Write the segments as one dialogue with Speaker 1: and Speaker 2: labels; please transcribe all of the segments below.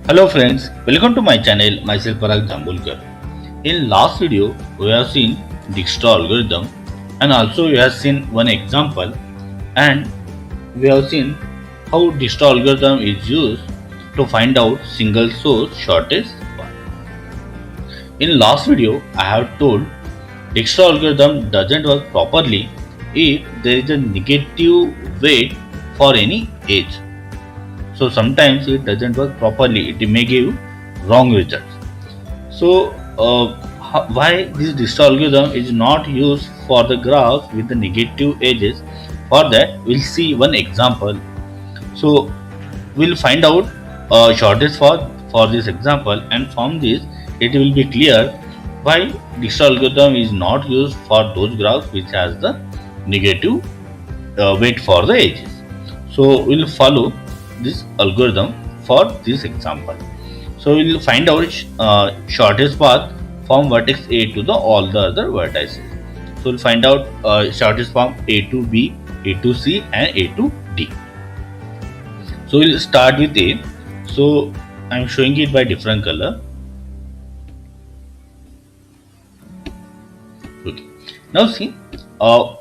Speaker 1: Hello friends, welcome to my channel, myself Parag Jambulkar. In last video, we have seen Dijkstra algorithm and also we have seen one example and we have seen how Dijkstra algorithm is used to find out single source shortest path. In last video, I have told Dijkstra algorithm doesn't work properly if there is a negative weight for any edge. So sometimes it doesn't work properly, it may give wrong results. So, why this digital algorithm is not used for the graphs with the negative edges? For that, we'll see one example. So, we'll find out shortest for this example, and from this, it will be clear why digital algorithm is not used for those graphs which has the negative weight for the edges. So, we'll follow this algorithm for this example. So we will find out shortest path from vertex A to the all the other vertices. So we'll find out shortest from A to B, A to C, and A to D. So we'll start with A. So I'm showing it by different color. Okay. Now see, uh,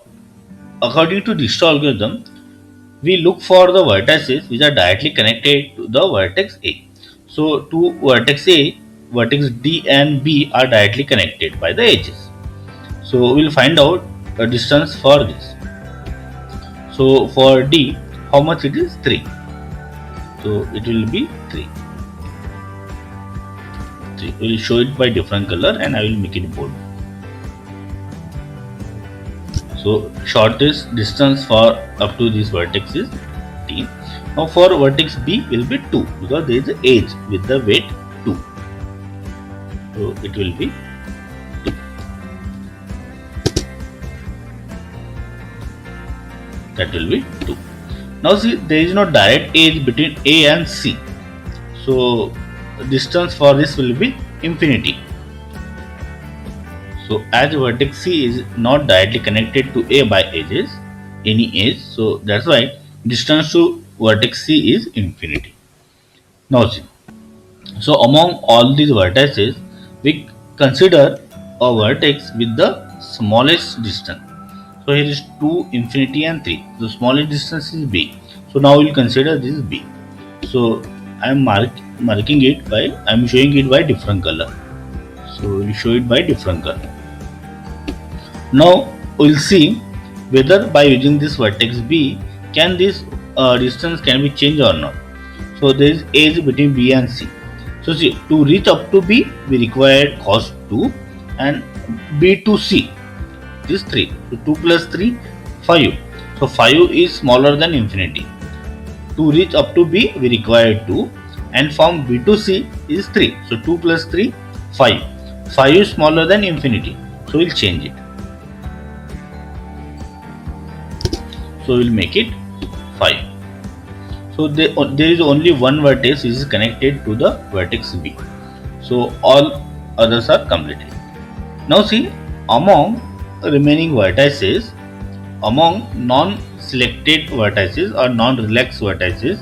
Speaker 1: according to this algorithm, we look for the vertices which are directly connected to the vertex A. So to vertex A, vertex D and B are directly connected by the edges. So we'll find out a distance for this. So for D, how much it is? 3. So it will be 3. 3. We'll show it by different color and I will make it bold. So shortest distance for up to this vertex is D. Now for vertex B will be 2 because there is an edge with the weight 2. So it will be 2. That will be 2. Now see, there is no direct edge between A and C. So distance for this will be infinity. So as vertex C is not directly connected to A by edges, any edge, so that's why distance to vertex C is infinity. Now see, so among all these vertices, we consider a vertex with the smallest distance. So here is 2, infinity and 3. The smallest distance is B. So now we'll consider this B. So I am marking it by, I am showing it by different color. So we'll show it by different color. Now we'll see whether by using this vertex B, can this distance can be changed or not. So there is edge between B and C. So see, to reach up to B, we require cos 2 and B to C is 3. So 2 plus 3, 5. So 5 is smaller than infinity. To reach up to B, we require 2 and from B to C is 3. So 2 plus 3, 5. 5 is smaller than infinity. So we'll change it. So we'll make it 5. So there is only one vertex which is connected to the vertex B. So all others are completed. Now see, among remaining vertices, among non-selected vertices or non-relaxed vertices,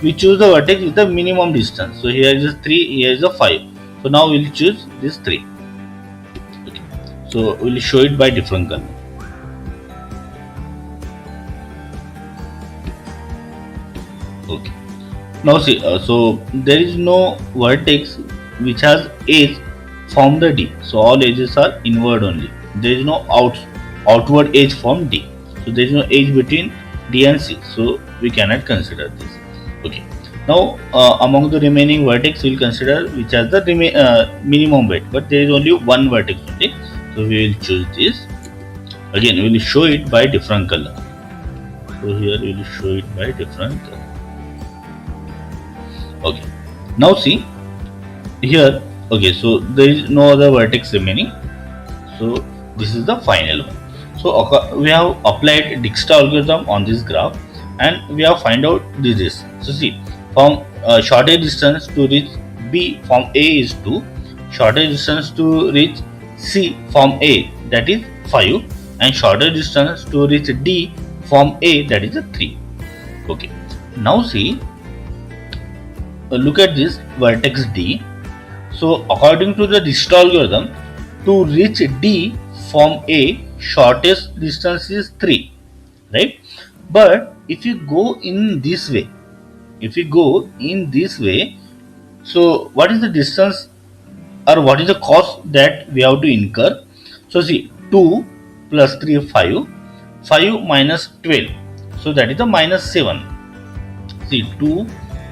Speaker 1: we choose the vertex with the minimum distance. So here is a 3, here is a 5. So now we'll choose this 3. Okay. So we'll show it by different color. Okay. Now see, so there is no vertex which has edge from the D. So all edges are inward only. There is no outward edge from D. So there is no edge between D and C. So we cannot consider this. Okay. Now among the remaining vertex, we will consider which has the minimum weight. But there is only one vertex only. So we will choose this. Again, we will show it by different color. So here we will show it by different color. Okay. Now see here. Okay, so there is no other vertex remaining. So this is the final one. So we have applied Dijkstra algorithm on this graph, and we have find out this distance. So see, from shortest distance to reach B from A is 2, shortest distance to reach C from A, that is 5, and shortest distance to reach D from A, that is a 3. Okay. Now see, look at this vertex D. So according to the Dijkstra algorithm, to reach D from A, shortest distance is 3, right? But if you go in this way, if you go in this way, so what is the distance or what is the cost that we have to incur? So see, 2 plus 3 5, 5 minus 12, so that is the minus 7. See, 2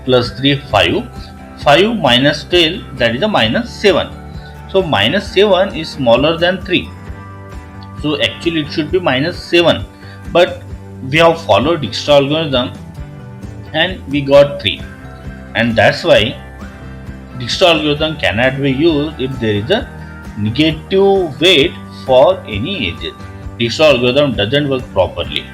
Speaker 1: plus 3 5, 5 minus 12, that is a minus 7. So minus 7 is smaller than 3, so actually it should be minus 7, but we have followed Dijkstra algorithm and we got 3, and that's why Dijkstra algorithm cannot be used if there is a negative weight for any edges. Dijkstra algorithm doesn't work properly,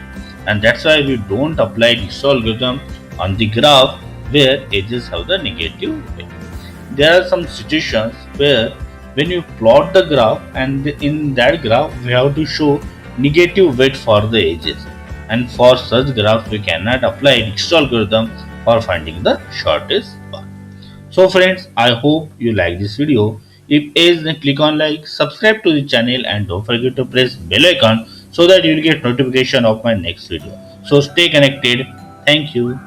Speaker 1: and that's why we don't apply Dijkstra algorithm on the graph where edges have the negative weight. There are some situations where when you plot the graph and in that graph we have to show negative weight for the edges, and for such graphs we cannot apply Dijkstra algorithm for finding the shortest path. So friends, I hope you like this video. If yes, then click on like, subscribe to the channel and don't forget to press bell icon so that you will get notification of my next video. So stay connected. Thank you.